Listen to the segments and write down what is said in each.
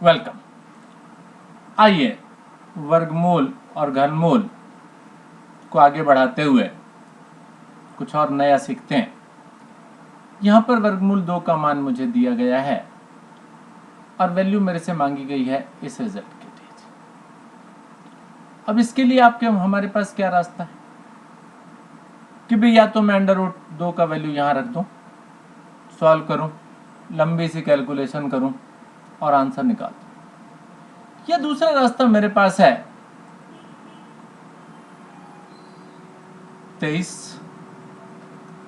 Welcome. आइए वर्गमूल और घनमूल को आगे बढ़ाते हुए कुछ और नया सीखते हैं। यहाँ पर वर्गमूल 2 का मान मुझे दिया गया है और वैल्यू मेरे से मांगी गई है इस रिजल्ट के लिए। अब इसके लिए आपके हमारे पास क्या रास्ता है कि भाई या तो मैं √2 का वैल्यू यहाँ रख दूँ, सॉल्व करूँ, लंबी सी कैलकुलेशन करूँ और आंसर निकाल दूँ, या दूसरा रास्ता मेरे पास है 23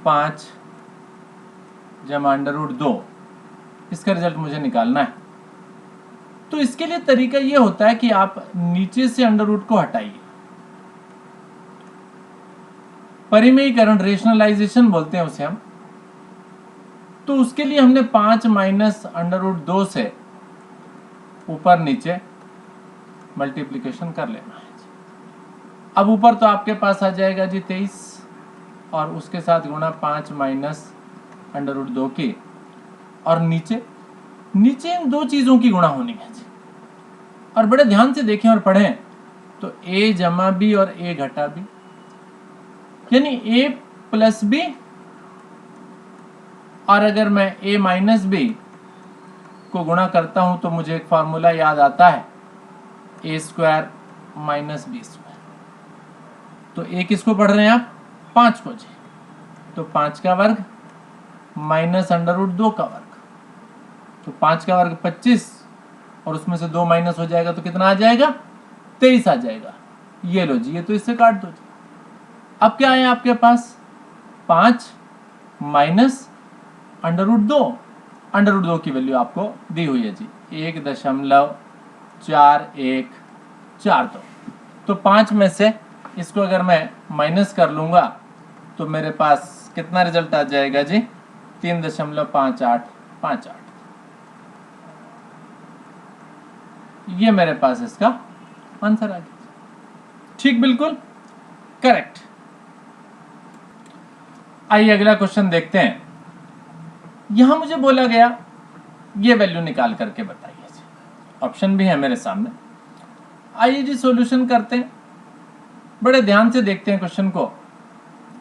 5 जमा √2, इसका रिजल्ट मुझे निकालना है। तो इसके लिए तरीका ये होता है कि आप नीचे से अंडर को हटाइए, परिमेयीकरण, रेशनलाइजेशन बोलते हैं उसे हम। तो उसके लिए हमने 5 माइनस √2 से ऊपर नीचे मल्टीप्लिकेशन कर लेना है। अब ऊपर तो आपके पास आ जाएगा जी 23 और उसके साथ गुणा 5 माइनस √2 की, और नीचे इन दो चीजों की गुणा होनी है जी। और बड़े ध्यान से देखें और पढ़ें तो a जमा b और a घटा b, यानी a प्लस b, और अगर मैं a माइनस b को गुणा करता हूं तो मुझे एक फॉर्मूला याद आता है, a² माइनस b²। तो a किसको पढ़ रहे हैं आप? 5 को जी। तो 5 का वर्ग माइनस √2 का वर्ग, तो 5 का वर्ग 25 और उसमें से 2 माइनस हो जाएगा तो कितना आ जाएगा? 23 आ जाएगा। ये लो जी, ये तो इससे काट दो जी। अब क्या है आपके पास? 5 माइनस √2 की वैल्यू आपको दी हुई है जी 1.4142। तो 5 में से इसको अगर मैं माइनस कर लूंगा तो मेरे पास कितना रिजल्ट आ जाएगा जी? 3.5858। ये मेरे पास इसका आंसर आ गया। ठीक, बिल्कुल करेक्ट। आइए अगला क्वेश्चन देखते हैं। यहां मुझे बोला गया ये वैल्यू निकाल करके बताइए जी। ऑप्शन भी है मेरे सामने। आइए जी सॉल्यूशन करते हैं, बड़े ध्यान से देखते हैं क्वेश्चन को।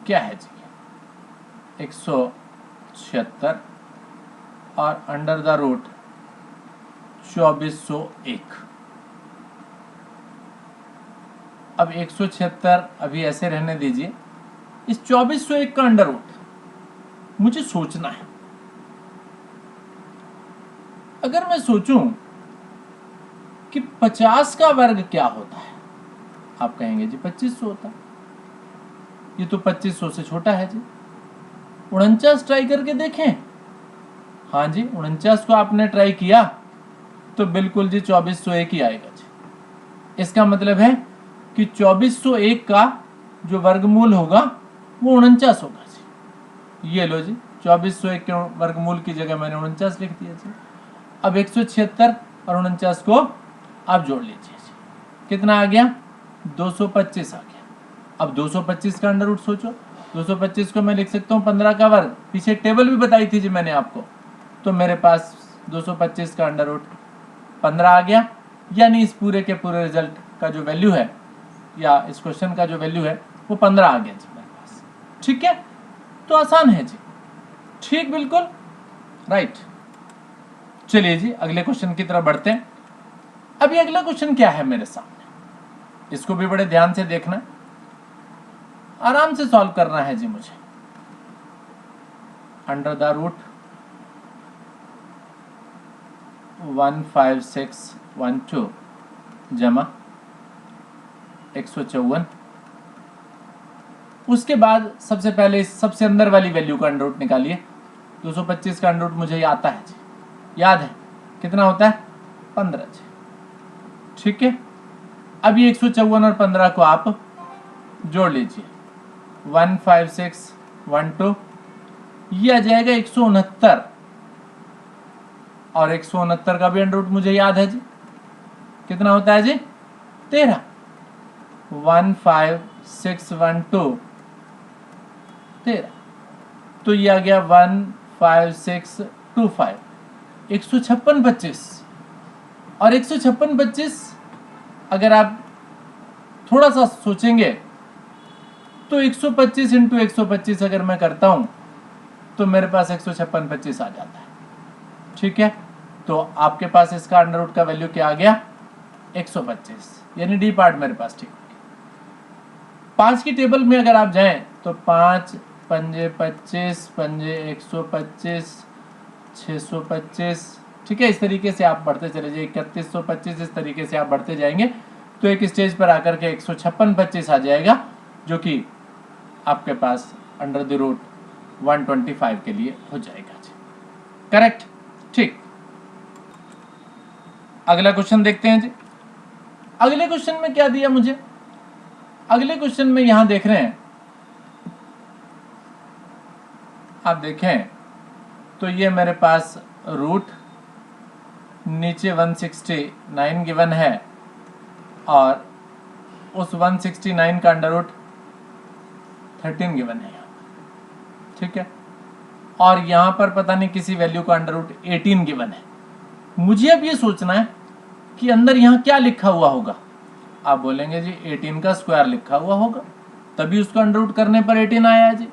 क्या है जी? 176 और अंडर द रूट 2401। अब 176 अभी ऐसे रहने दीजिए, इस 2401 का अंडर रूट मुझे सोचना है। अगर मैं सोचूं कि 50 का वर्ग क्या होता है, आप कहेंगे जी 2500 होता है। ये तो 2500 से छोटा है जी। 49 ट्राई करके देखें। हाँ जी, 49 को आपने ट्राई किया तो बिल्कुल जी 2401 ही आएगा जी। इसका मतलब है कि 2401 का जो वर्गमूल होगा वो 49 होगा जी। ये लो जी, 2401 के वर्गमूल की जगह मैंने 49 लिख दिया जी। अब 176 और 49 को आप जोड़ लीजिए जी, कितना आ गया? 225 आ गया। अब 225 का अंडर रूट सोचो। 225 को मैं लिख सकता हूँ 15 का वर्ग, पीछे टेबल भी बताई थी जी मैंने आपको। तो मेरे पास 225 का अंडर रूट 15 आ गया, यानी इस पूरे के पूरे रिजल्ट का जो वैल्यू है, या इस क्वेश्चन का जो वैल्यू है वो 15 आ गया जी मेरे पास। ठीक है, तो आसान है जी। ठीक, बिल्कुल राइट। चलिए जी अगले क्वेश्चन की तरफ बढ़ते हैं। अभी अगला क्वेश्चन क्या है मेरे सामने, इसको भी बड़े ध्यान से देखना, आराम से सॉल्व करना है जी मुझे। अंडर द रूट 15612 जमा 154। उसके बाद सबसे पहले सबसे अंदर वाली वैल्यू का अंडर रूट निकालिए। 225 का अंडर रूट मुझे आता है जी, याद है कितना होता है? 15 जी। ठीक है, अब ये 154 और 15 को आप जोड़ लीजिए। 15612, ये आ जाएगा 169, और 169 का भी अंडर रूट मुझे याद है जी, कितना होता है जी? 13। 15612 13, तो ये आ गया 15625, 156 25। और 156/25 अगर आप थोड़ा सा सोचेंगे तो 125 इंटू 125 अगर मैं करता हूं तो मेरे पास 156/25 आ जाता है। ठीक है, तो आपके पास इसका अंडर रूट का वैल्यू क्या आ गया? 125, यानी डी पार्ट मेरे पास ठीक हो गया। 5 की टेबल में अगर आप जाएं तो 5 पंजे 25 पंजे 125 625, ठीक है, इस तरीके से आप बढ़ते चले जाइए, 3125, इस तरीके से आप बढ़ते जाएंगे तो एक स्टेज पर आकर के 156/25 आ जाएगा, जो कि आपके पास अंडर द रूट 125 के लिए हो जाएगा जी। करेक्ट, ठीक। अगला क्वेश्चन देखते हैं जी। अगले क्वेश्चन में क्या दिया मुझे? अगले क्वेश्चन में यहां देख रहे हैं आप, देखें तो ये मेरे पास रूट नीचे 169 गिवन है और उस 169 का अंडर रूट 13 गिवन है यहाँ, ठीक है, और यहां पर पता नहीं किसी वैल्यू का अंडर रूट 18 गिवन है। मुझे अब ये सोचना है कि अंदर यहां क्या लिखा हुआ होगा। आप बोलेंगे जी 18 का स्क्वायर लिखा हुआ होगा, तभी उसका अंडर रूट करने पर 18 आया जी।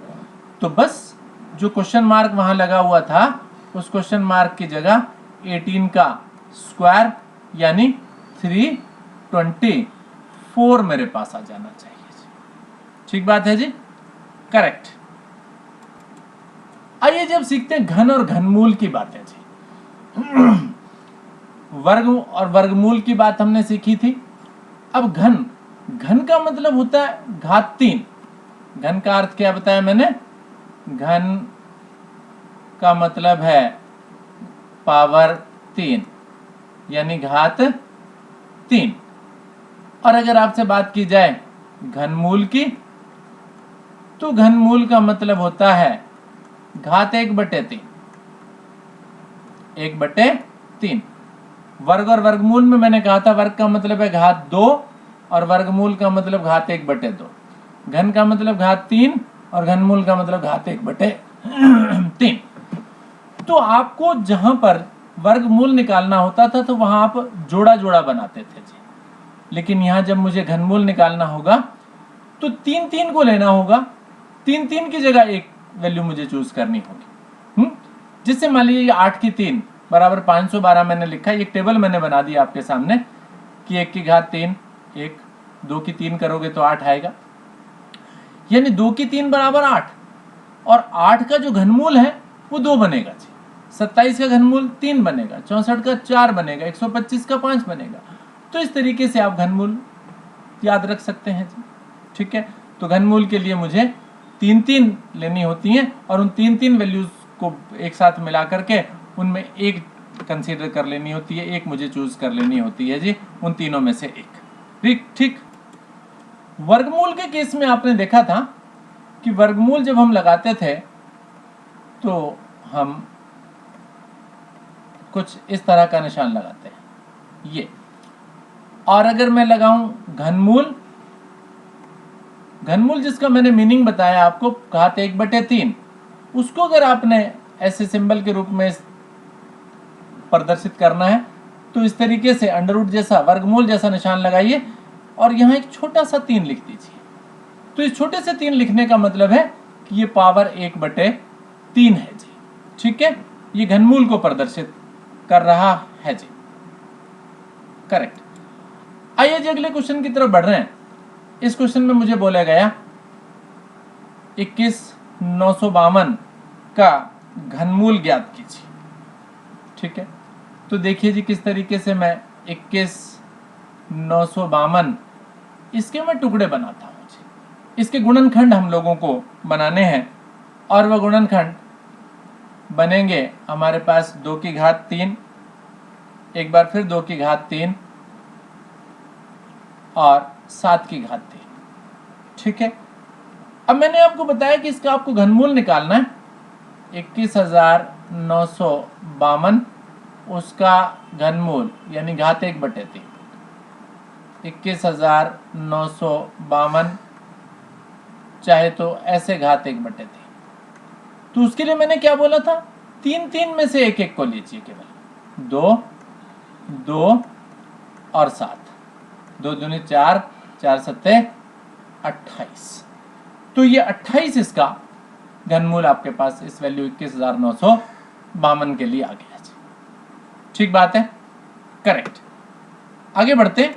तो बस जो क्वेश्चन मार्क वहां लगा हुआ था, उस क्वेश्चन मार्क की जगह 18 का स्क्वायर यानी 324 मेरे पास आ जाना चाहिए जी। ठीक बात है जी, करेक्ट। आइए जब सीखते हैं घन और घनमूल की बातें जी। वर्ग और वर्गमूल की बात हमने सीखी थी। अब घन, घन का मतलब होता है घात 3। घन का अर्थ क्या बताया मैंने? घन का मतलब है पावर 3 यानी घात 3। और अगर आपसे बात की जाए घनमूल की, तो घनमूल का मतलब होता है घात 1/3। 1/3। वर्ग और वर्गमूल में मैंने कहा था वर्ग का मतलब है घात 2 और वर्गमूल का मतलब घात 1/2। घन का मतलब घात 3 और घनमूल का मतलब घात 1/3। तो आपको जहां पर वर्गमूल निकालना होता था तो वहां आप जोड़ा जोड़ा बनाते थे जी, लेकिन यहां जब मुझे घनमूल निकालना होगा तो 3 को लेना होगा। 3 की जगह एक वैल्यू मुझे चूज करनी होगी। जिससे मान लीजिए 8 की 3 बराबर 512 मैंने लिखा। एक टेबल मैंने बना दी आपके सामने कि 1 की घात 3 1, 2 की 3 करोगे तो 8 आएगा, यानी 2 की 3 बराबर 8। और 8 का जो घनमूल है वो 2 बनेगा जी। 27 का घनमूल 3 बनेगा, 64 का 4 बनेगा, 125 का 5 बनेगा। तो इस तरीके से आप घनमूल याद रख सकते हैं जी। ठीक है, तो घनमूल के लिए मुझे 3 लेनी होती हैं और उन 3 वैल्यूज को एक साथ मिला करके उनमें एक कंसीडर कर लेनी होती है, एक मुझे चूज कर लेनी होती है जी, उन तीनों में से एक। ठीक ठीक। वर्गमूल के केस में आपने देखा था कि वर्गमूल जब हम लगाते थे तो हम कुछ इस तरह का निशान लगाते हैं, ये। और अगर मैं लगाऊं घनमूल, घनमूल जिसका मैंने मीनिंग बताया आपको, घात 1/3, उसको अगर आपने ऐसे सिंबल के रूप में प्रदर्शित करना है तो इस तरीके से अंडर रूट जैसा, वर्गमूल जैसा निशान लगाइए और यहां एक छोटा सा 3 लिख दीजिए। तो इस छोटे से 3 लिखने का मतलब है कि ये पावर 1/3 है जी। ठीक है, ये घनमूल को प्रदर्शित कर रहा है जी। करेक्ट। आइए जी अगले क्वेश्चन की तरफ बढ़ रहे हैं। इस क्वेश्चन में मुझे बोला गया 21,952 का घनमूल ज्ञात कीजिए। ठीक है, तो देखिए जी किस तरीके से मैं 21,952 इसके मैं टुकड़े बनाता हूं जी। इसके गुणनखंड हम लोगों को बनाने हैं और वह गुणनखंड बनेंगे हमारे पास 2 की घात 3, एक बार फिर 2 की घात 3 और 7 की घात 3। ठीक है, अब मैंने आपको बताया कि इसका आपको घनमूल निकालना है। 21,952 उसका घनमूल यानी घात 1/3। 21,952 चाहे तो ऐसे घात 1/3। तो उसके लिए मैंने क्या बोला था? 3 में से एक को लीजिए केवल। 2 2 और 7, 2 दूनी 4, 4 सत्ते 28। तो ये 28 इसका घनमूल आपके पास इस वैल्यू 21,952 के लिए आ गया जी। ठीक बात है, करेक्ट। आगे बढ़ते हैं,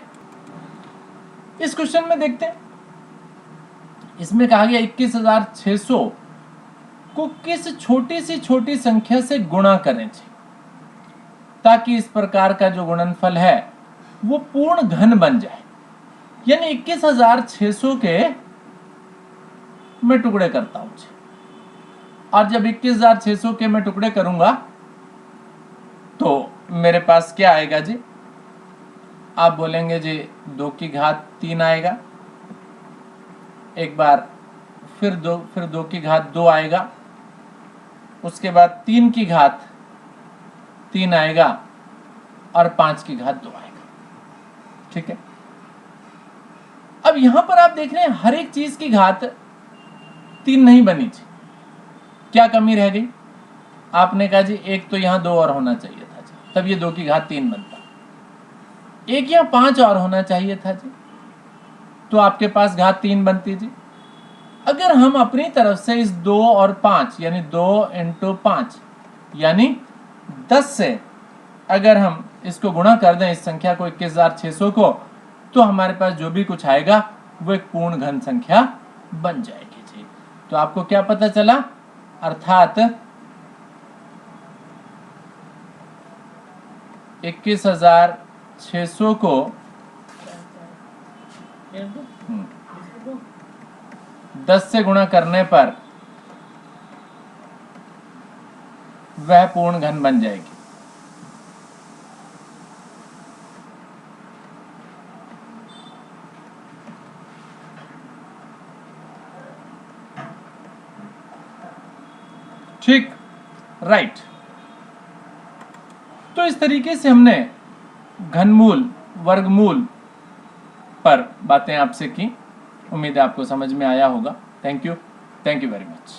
इस क्वेश्चन में देखते हैं। इसमें कहा गया 21,600 को किस छोटी से छोटी संख्या से गुणा करें ताकि इस प्रकार का जो गुणनफल है वो पूर्ण घन बन जाए। यानी 21,600 के मैं टुकड़े करता हूं जी, और जब 21,600 के मैं टुकड़े करूंगा तो मेरे पास क्या आएगा जी? आप बोलेंगे जी 2 की घात 3 आएगा, एक बार फिर 2 की घात 2 आएगा, उसके बाद 3 की घात 3 आएगा और 5 की घात 2 आएगा। ठीक है, अब यहां पर आप देख रहे हैं हर एक चीज की घात 3 नहीं बनी जी। क्या कमी रह गई? आपने कहा जी एक तो यहां 2 और होना चाहिए था जी, तब ये 2 की घात 3 बनता। एक यहां 5 और होना चाहिए था जी, तो आपके पास घात 3 बनती जी। अगर हम अपनी तरफ से इस 2 और 5 यानी 2 × 5 यानी 10 से अगर हम इसको गुणा कर दें इस संख्या को 21,600 को, तो हमारे पास जो भी कुछ आएगा वो एक पूर्ण घन संख्या बन जाएगी जी। तो आपको क्या पता चला? अर्थात 21,600 को 10 से गुणा करने पर वह पूर्ण घन बन जाएगी। ठीक, राइट। तो इस तरीके से हमने घनमूल वर्गमूल पर बातें आपसे की। उम्मीद है आपको समझ में आया होगा। Thank you very much.